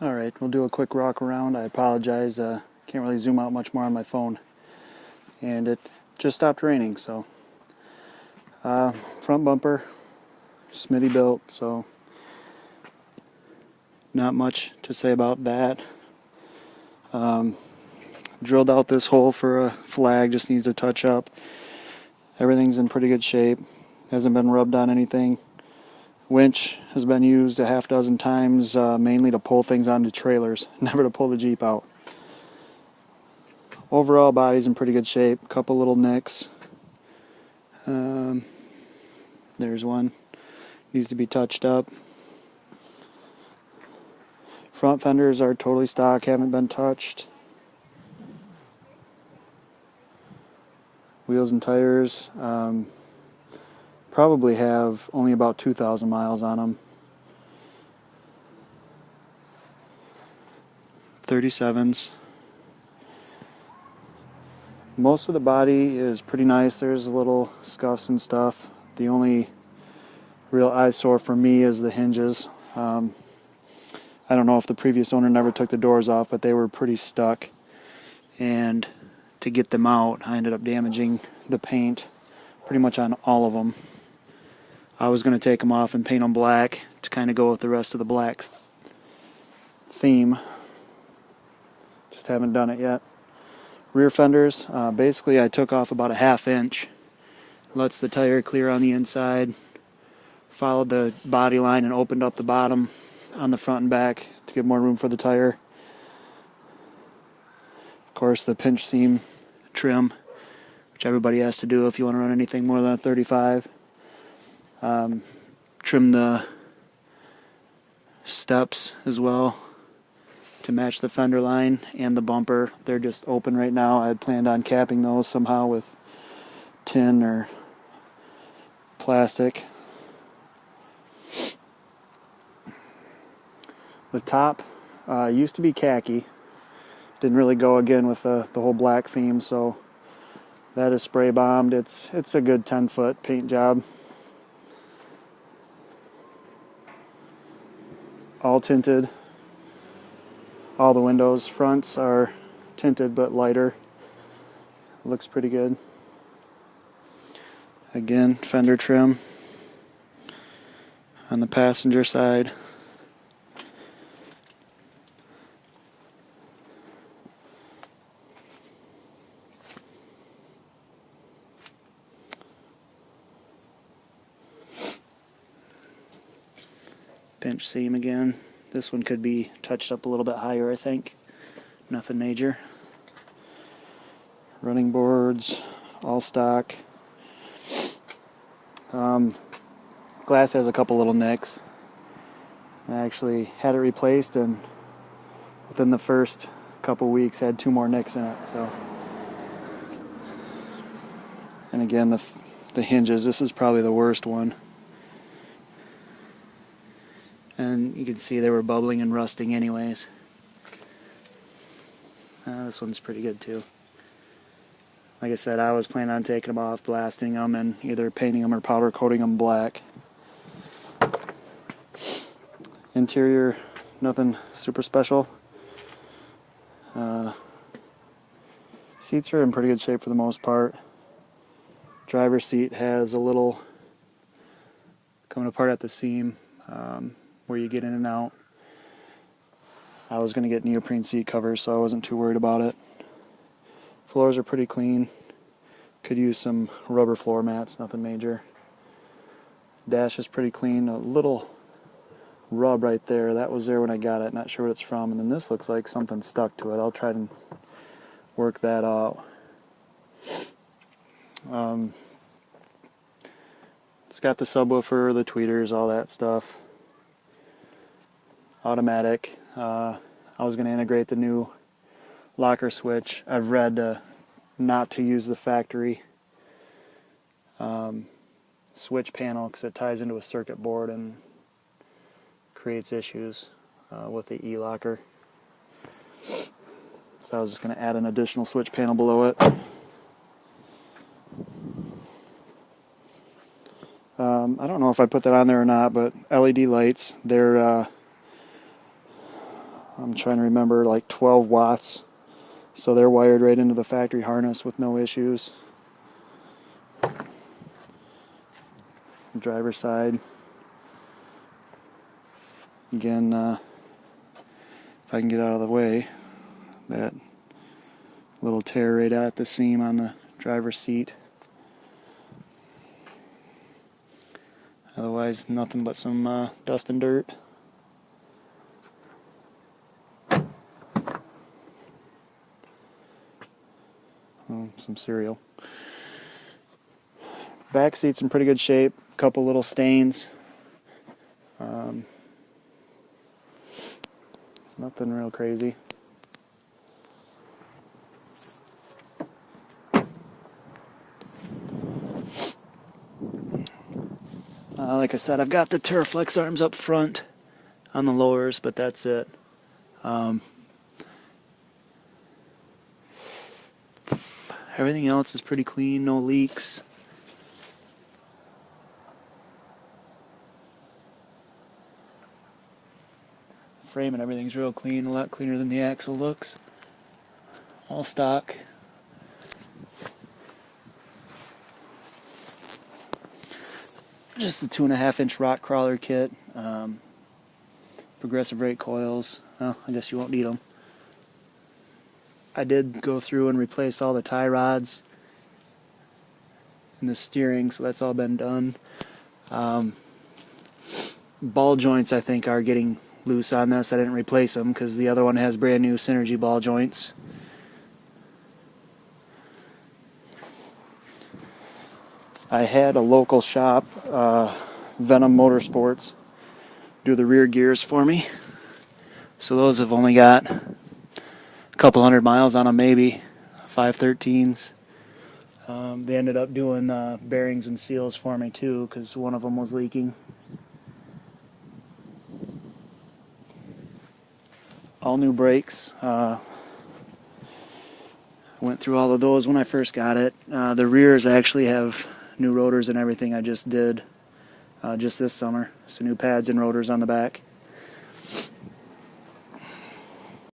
Alright, we'll do a quick rock around. I apologize, can't really zoom out much more on my phone. And it just stopped raining, so. Front bumper, Smitty built, so not much to say about that. Drilled out this hole for a flag, just needs a touch up. Everything's in pretty good shape, hasn't been rubbed on anything. Winch has been used a half dozen times, mainly to pull things onto trailers, never to pull the Jeep out. Overall, body's in pretty good shape. Couple little nicks. There's one. Needs to be touched up. Front fenders are totally stock, haven't been touched. Wheels and tires probably have only about 2,000 miles on them. 37s. Most of the body is pretty nice. There's little scuffs and stuff. The only real eyesore for me is the hinges. I don't know if the previous owner never took the doors off, but they were pretty stuck. And to get them out, I ended up damaging the paint pretty much on all of them. I was going to take them off and paint them black to kind of go with the rest of the black theme. Just haven't done it yet. Rear fenders, basically I took off about a ½ inch. Lets the tire clear on the inside. Followed the body line and opened up the bottom on the front and back to give more room for the tire. Of course, the pinch seam trim, which everybody has to do if you want to run anything more than a 35. Trim the steps as well to match the fender line and the bumper. They're just open right now. I had planned on capping those somehow with tin or plastic. The top used to be khaki. Didn't really go again with the whole black theme, so that is spray bombed. It's a good 10-foot paint job. All tinted. All the windows fronts are tinted but lighter. Looks pretty good. Again, fender trim on the passenger side. Pinch seam again. This one could be touched up a little bit higher, I think. Nothing major. Running boards, all stock. Glass has a couple little nicks. I actually had it replaced, and within the first couple weeks had 2 more nicks in it. So, and again, the hinges. This is probably the worst one. And you can see they were bubbling and rusting anyways. This one's pretty good too. Like I said, I was planning on taking them off, blasting them, and either painting them or powder coating them black. Interior, nothing super special. Seats are in pretty good shape for the most part. Driver's seat has a little coming apart at the seam. Where you get in and out. I was going to get neoprene seat covers, so I wasn't too worried about it. Floors are pretty clean. Could use some rubber floor mats, nothing major. Dash is pretty clean. A little rub right there. That was there when I got it. Not sure what it's from. And then this looks like something stuck to it. I'll try to work that out. It's got the subwoofer, the tweeters, all that stuff. Automatic. I was going to integrate the new locker switch. I've read not to use the factory switch panel because it ties into a circuit board and creates issues with the e-locker. So I was just going to add an additional switch panel below it. I don't know if I put that on there or not, but LED lights, they're I'm trying to remember, like 12 watts. So they're wired right into the factory harness with no issues. Driver's side. Again, if I can get out of the way, that little tear right at the seam on the driver's seat. Otherwise, nothing but some dust and dirt. Some cereal. Back seat's in pretty good shape. Couple little stains. Nothing real crazy. Like I said, I've got the Terraflex arms up front on the lowers, but that's it. Everything else is pretty clean, no leaks. Frame and everything's real clean, a lot cleaner than the axle looks. All stock. Just the 2.5-inch rock crawler kit. Progressive rate coils. Well, I guess you won't need them. I did go through and replace all the tie rods and the steering, so that's all been done. Ball joints, I think, are getting loose on this. I didn't replace them because the other one has brand new Synergy ball joints. I had a local shop, Venom Motorsports, do the rear gears for me. So those have only got a couple hundred miles on them, maybe 513s. They ended up doing bearings and seals for me too, because one of them was leaking. All new brakes. Went through all of those when I first got it. The rears actually have new rotors and everything I just did just this summer. So new pads and rotors on the back.